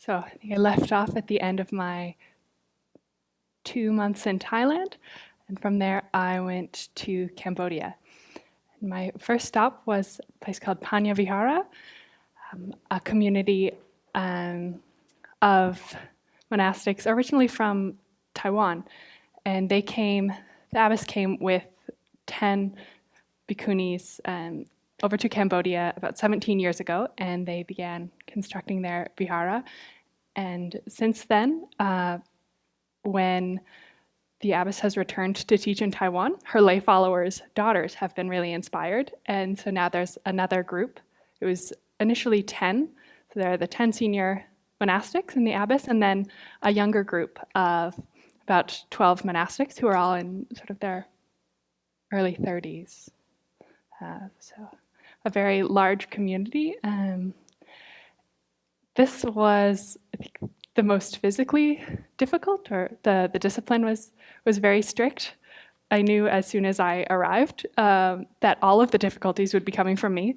So I think I left off at the end of my 2 months in Thailand, and from there I went to Cambodia. And my first stop was a place called Panya Vihara, a community of monastics originally from Taiwan. And the abbess came with 10 bhikkhunis over to Cambodia about 17 years ago, and they began constructing their vihara. And since then, when the abbess has returned to teach in Taiwan, her lay followers' daughters have been really inspired. And so now there's another group. It was initially 10. So there are the 10 senior monastics in the abbess, and then a younger group of about 12 monastics who are all in sort of their early 30s. So a very large community. This was, I think, the most physically difficult, or the discipline was very strict. I knew as soon as I arrived that all of the difficulties would be coming from me.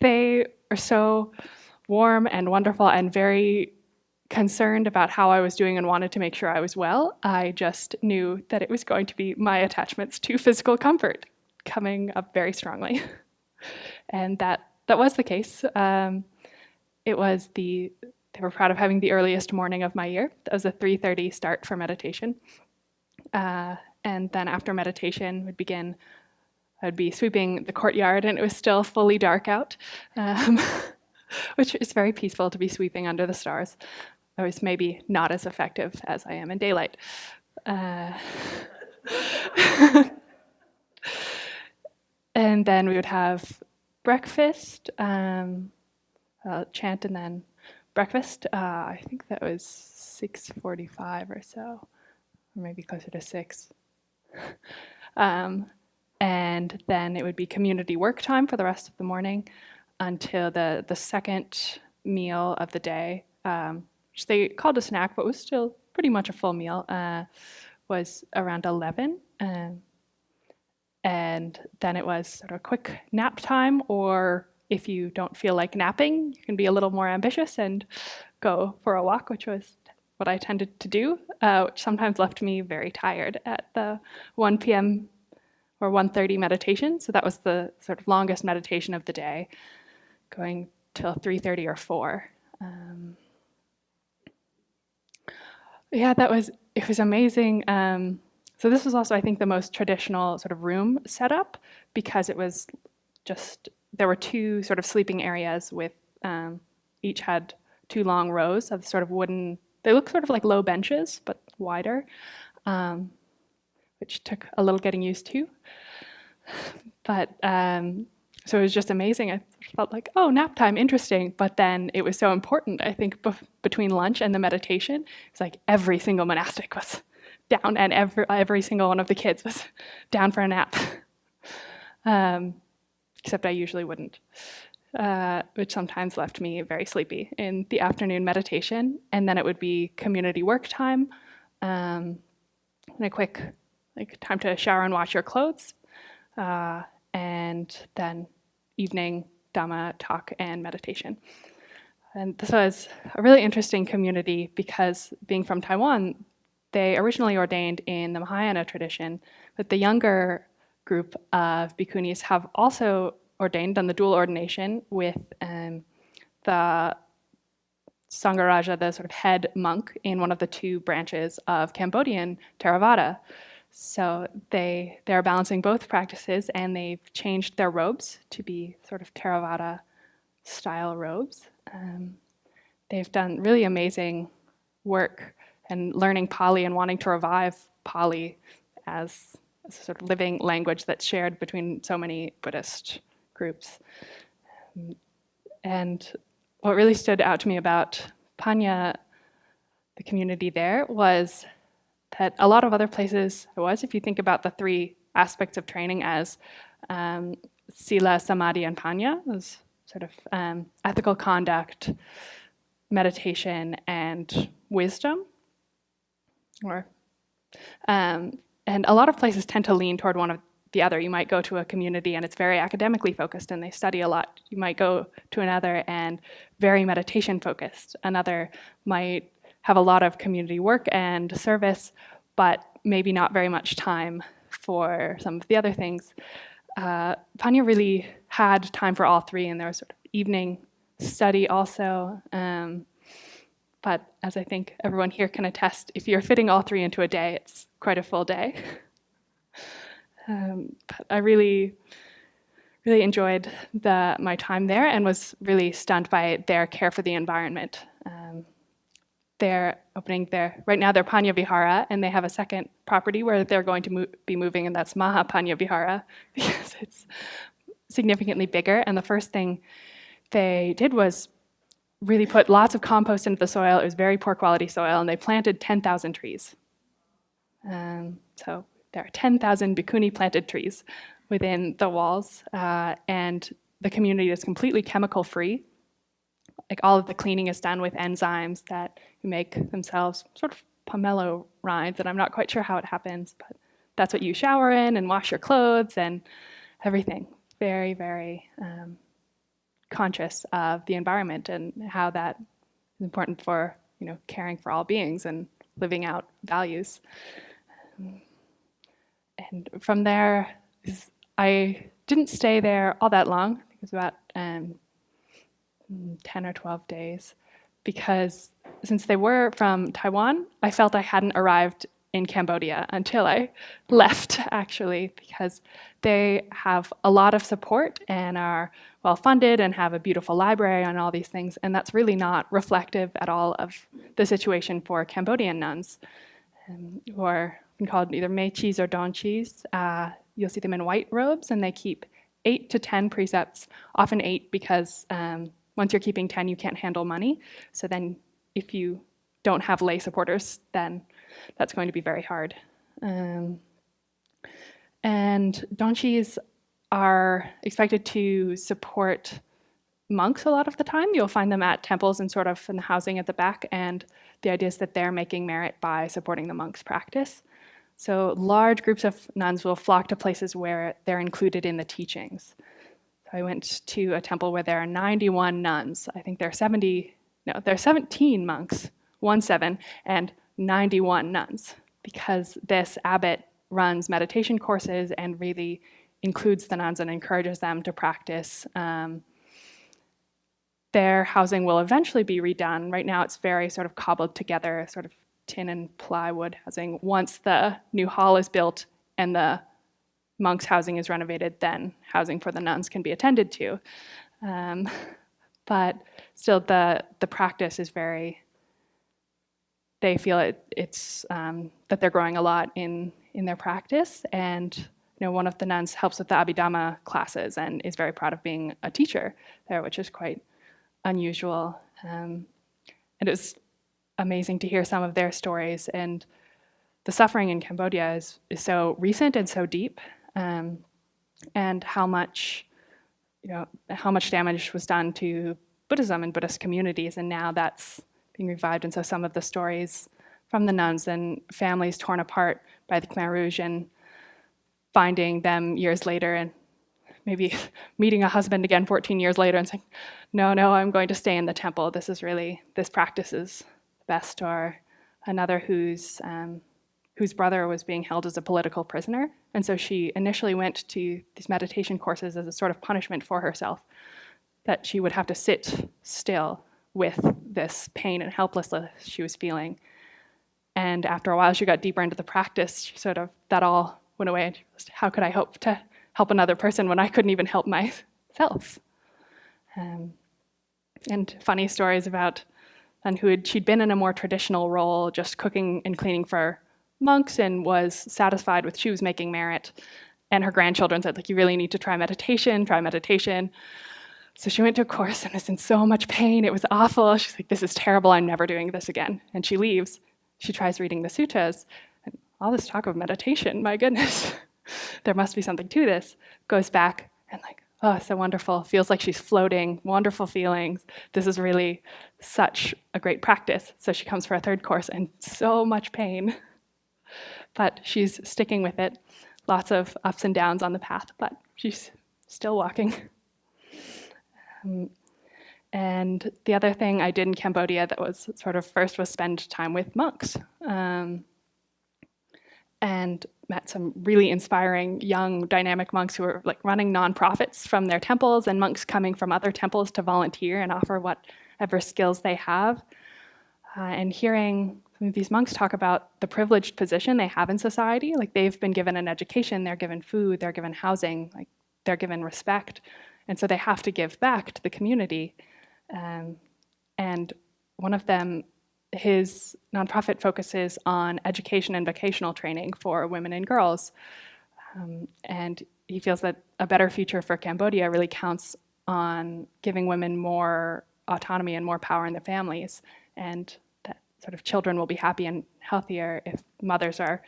They are so warm and wonderful and very concerned about how I was doing and wanted to make sure I was well. I just knew that it was going to be my attachments to physical comfort coming up very strongly. And that was the case. They were proud of having the earliest morning of my year. That was a 3:30 start for meditation. And then after meditation I'd be sweeping the courtyard, and it was still fully dark out, which is very peaceful to be sweeping under the stars. I was maybe not as effective as I am in daylight. And then we would have breakfast, chant, and then breakfast. I think that was 6:45 or so, or maybe closer to 6. And then it would be community work time for the rest of the morning until the second meal of the day, which they called a snack, but was still pretty much a full meal, was around 11. And then it was sort of a quick nap time, or if you don't feel like napping, you can be a little more ambitious and go for a walk, which was what I tended to do, which sometimes left me very tired at the 1 p.m. or 1:30 meditation. So that was the sort of longest meditation of the day, going till 3:30 or 4. It was amazing. So this was also, I think, the most traditional sort of room setup, because it was just, there were 2 sort of sleeping areas with, each had 2 long rows of sort of wooden, they look sort of like low benches, but wider, which took a little getting used to. But so it was just amazing. I felt like, oh, nap time, interesting. But then it was so important, I think, between lunch and the meditation. It's like every single monastic was down, and every single one of the kids was down for a nap. Except I usually wouldn't, which sometimes left me very sleepy in the afternoon meditation. And then it would be community work time, and a quick time to shower and wash your clothes, and then evening Dhamma talk and meditation. And this was a really interesting community because, being from Taiwan, they originally ordained in the Mahayana tradition, but the younger group of bhikkhunis have also ordained, done the dual ordination with the Sangharaja, the sort of head monk in one of the 2 branches of Cambodian Theravada. So they're balancing both practices, and they've changed their robes to be sort of Theravada style robes. They've done really amazing work and learning Pali and wanting to revive Pali as a sort of living language that's shared between so many Buddhist groups. And what really stood out to me about Panya, the community there, was that a lot of other places if you think about the 3 aspects of training as Sila, Samadhi, and Panya, those sort of ethical conduct, meditation, and wisdom, and a lot of places tend to lean toward one of the other. You might go to a community and it's very academically focused and they study a lot. You might go to another and very meditation focused. Another might have a lot of community work and service, but maybe not very much time for some of the other things. Panya really had time for all three, and there was sort of evening study also. But as I think everyone here can attest, if you're fitting all three into a day, it's quite a full day. But I really enjoyed my time there and was really stunned by their care for the environment. They're opening right now they're Panya Vihara, and they have a second property where they're going to be moving, and that's Maha Panya Vihara, because it's significantly bigger. And the first thing they did was really put lots of compost into the soil. It was very poor quality soil, and they planted 10,000 trees. So there are 10,000 bhikkhuni planted trees within the walls, and the community is completely chemical free. Like all of the cleaning is done with enzymes that make themselves sort of pomelo rinds, and I'm not quite sure how it happens, but that's what you shower in and wash your clothes and everything. Very, very conscious of the environment and how that is important for, caring for all beings and living out values. And from there, I didn't stay there all that long. I think it was about 10 or 12 days, because since they were from Taiwan, I felt I hadn't arrived in Cambodia until I left, actually, because they have a lot of support and are well-funded and have a beautiful library and all these things, and that's really not reflective at all of the situation for Cambodian nuns, who are called either mechis or donchis. You'll see them in white robes, and they keep 8 to 10 precepts, often 8 because once you're keeping 10, you can't handle money. So then if you don't have lay supporters, then that's going to be very hard. And donchis are expected to support monks a lot of the time. You'll find them at temples and sort of in the housing at the back, and the idea is that they're making merit by supporting the monks' practice. So large groups of nuns will flock to places where they're included in the teachings. I went to a temple where there are 91 nuns. I think there are 17 monks, 17, and 91 nuns, because this abbot runs meditation courses and really includes the nuns and encourages them to practice. Their housing will eventually be redone. Right now it's very sort of cobbled together, sort of tin and plywood housing. Once the new hall is built and the monks' housing is renovated, then housing for the nuns can be attended to. But still, the practice is they feel it's that they're growing a lot in their practice. And one of the nuns helps with the Abhidhamma classes and is very proud of being a teacher there, which is quite unusual. And it was amazing to hear some of their stories. And the suffering in Cambodia is so recent and so deep. And how much damage was done to Buddhism and Buddhist communities, and now that's being revived. And so some of the stories from the nuns and families torn apart by the Khmer Rouge and finding them years later and maybe meeting a husband again 14 years later and saying, no, I'm going to stay in the temple. This practice is best. Or another whose brother was being held as a political prisoner. And so she initially went to these meditation courses as a sort of punishment for herself, that she would have to sit still with this pain and helplessness she was feeling. And after a while, she got deeper into the practice. That all went away. And she was, how could I hope to help another person when I couldn't even help myself? And funny stories about she'd been in a more traditional role, just cooking and cleaning for monks, and was satisfied with she was making merit. And her grandchildren said, you really need to try meditation. So she went to a course and was in so much pain. It was awful. She's like, this is terrible. I'm never doing this again. And she leaves. She tries reading the suttas. And all this talk of meditation, my goodness, there must be something to this. Goes back and oh, so wonderful. Feels like she's floating, wonderful feelings. This is really such a great practice. So she comes for a third course and so much pain. But she's sticking with it. lots of ups and downs on the path, but she's still walking. And the other thing I did in Cambodia that was sort of first was spend time with monks. And met some really inspiring young dynamic monks who were like running nonprofits from their temples, and monks coming from other temples to volunteer and offer whatever skills they have. And hearing some of these monks talk about the privileged position they have in society, like they've been given an education, they're given food, they're given housing, like they're given respect, and so they have to give back to the community. And one of them, his nonprofit focuses on education and vocational training for women and girls. And he feels that a better future for Cambodia really counts on giving women more autonomy and more power in their families, and that sort of children will be happy and healthier if mothers are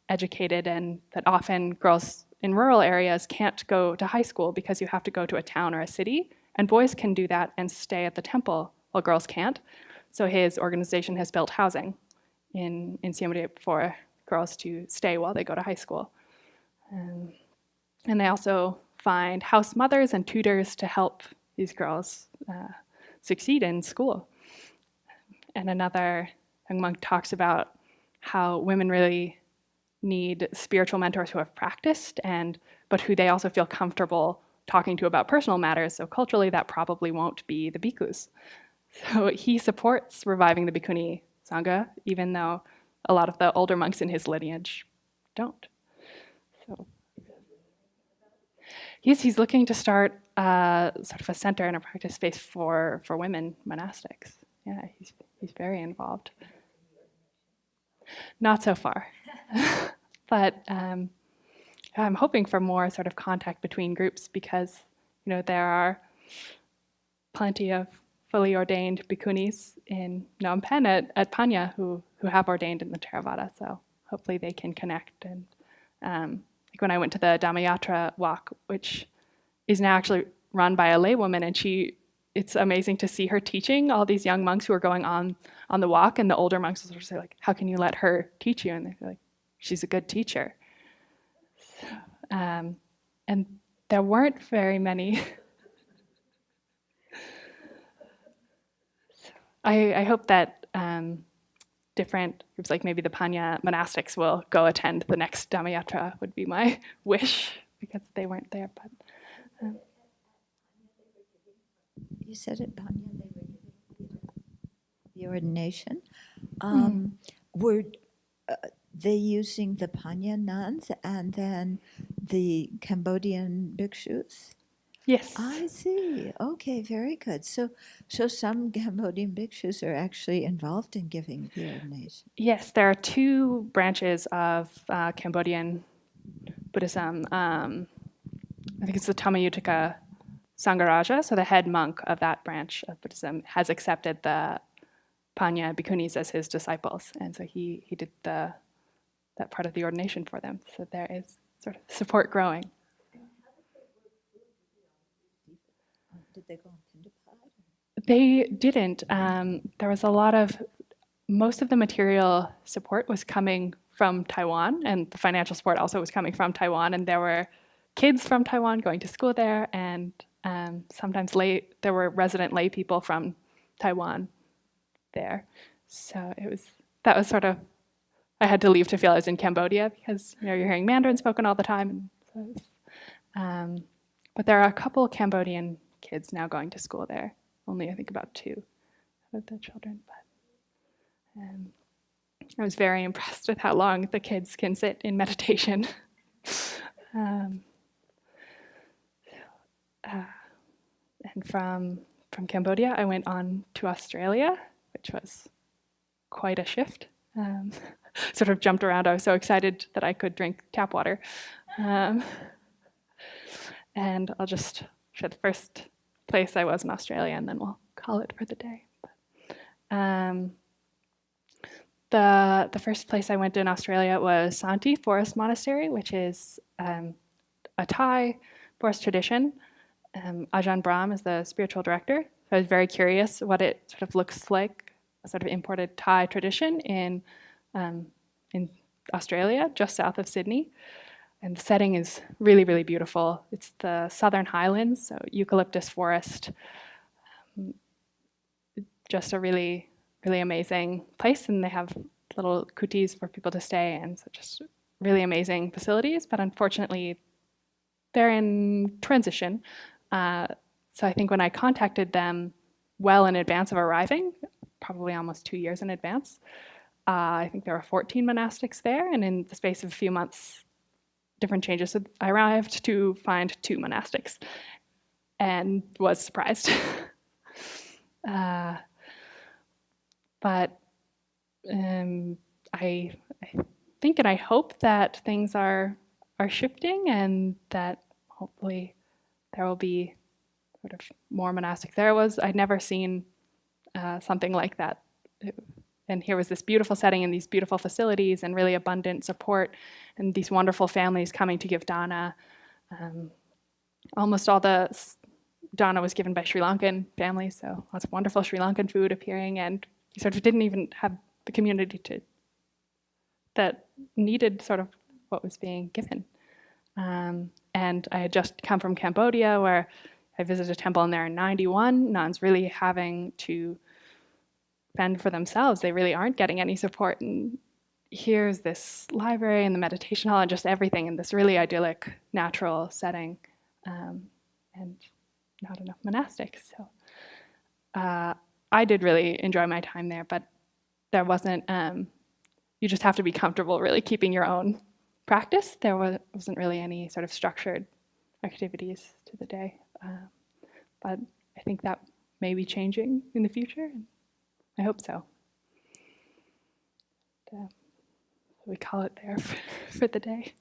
educated, and that often girls in rural areas can't go to high school because you have to go to a town or a city, and boys can do that and stay at the temple while girls can't. So his organization has built housing in Siem Reap for girls to stay while they go to high school. And they also find house mothers and tutors to help these girls succeed in school. And another young monk talks about how women really need spiritual mentors who have practiced, but who they also feel comfortable talking to about personal matters. So culturally, that probably won't be the bhikkhus. So he supports reviving the Bhikkhuni Sangha, even though a lot of the older monks in his lineage don't. So he's looking to start sort of a center and a practice space for women monastics. Yeah, he's very involved. Not so far, but I'm hoping for more sort of contact between groups, because there are plenty of fully ordained bhikkhunis in Phnom Penh at Panya who have ordained in the Theravada, so hopefully they can connect. And like when I went to the Dhammayatra walk, which is now actually run by a laywoman, and it's amazing to see her teaching all these young monks who are going on the walk, and the older monks will sort of say, like, how can you let her teach you? And they're like, she's a good teacher. So, and there weren't very many. I hope that different groups, like maybe the Panya monastics, will go attend the next Dhammayatra, would be my wish, because they weren't there. But you said at Panya they were giving the ordination. Were they using the Panya nuns and then the Cambodian bhikshus? yes. I see. Okay, very good. So some Cambodian bhikshus are actually involved in giving the ordination. Yes, there are two branches of Cambodian Buddhism. I think it's the Tamayuttika Sangharaja, so the head monk of that branch of Buddhism has accepted the Panya bhikkhunis as his disciples, and so he did that part of the ordination for them. So there is sort of support growing. Did they go on Pindapat? They didn't. There was most of the material support was coming from Taiwan, and the financial support also was coming from Taiwan, and there were kids from Taiwan going to school there, and sometimes there were resident lay people from Taiwan there. So that was sort of, I had to leave to feel I was in Cambodia, because you're hearing Mandarin spoken all the time. And so but there are a couple Cambodian kids now going to school there. Only I think about 2 of the children. But I was very impressed with how long the kids can sit in meditation. And from Cambodia, I went on to Australia, which was quite a shift. Sort of jumped around. I was so excited that I could drink tap water. And I'll just share the first place I was in Australia, and then we'll call it for the day. The first place I went in Australia was Santi Forest Monastery, which is a Thai forest tradition. Ajahn Brahm is the spiritual director. So I was very curious what it sort of looks like, a sort of imported Thai tradition in Australia, just south of Sydney. And the setting is really, really beautiful. It's the Southern Highlands, so eucalyptus forest. Just a really, really amazing place. And they have little kutis for people to stay in. So just really amazing facilities. But unfortunately, they're in transition. So I think when I contacted them well in advance of arriving, probably almost 2 years in advance, I think there were 14 monastics there. And in the space of a few months, different changes. So I arrived to find 2 monastics and was surprised. But I think and I hope that things are shifting and that hopefully there will be sort of more monastics. I'd never seen something like that. And here was this beautiful setting and these beautiful facilities and really abundant support and these wonderful families coming to give dana. Almost all the dana was given by Sri Lankan families, so lots of wonderful Sri Lankan food appearing, and we sort of didn't even have the community that needed sort of what was being given. And I had just come from Cambodia, where I visited a temple in there in 91, nuns really having to fend for themselves. They really aren't getting any support. And here's this library and the meditation hall and just everything in this really idyllic, natural setting, and not enough monastics. So I did really enjoy my time there, but there wasn't, you just have to be comfortable really keeping your own practice. There wasn't really any sort of structured activities to the day. But I think that may be changing in the future. I hope so. We call it there for the day.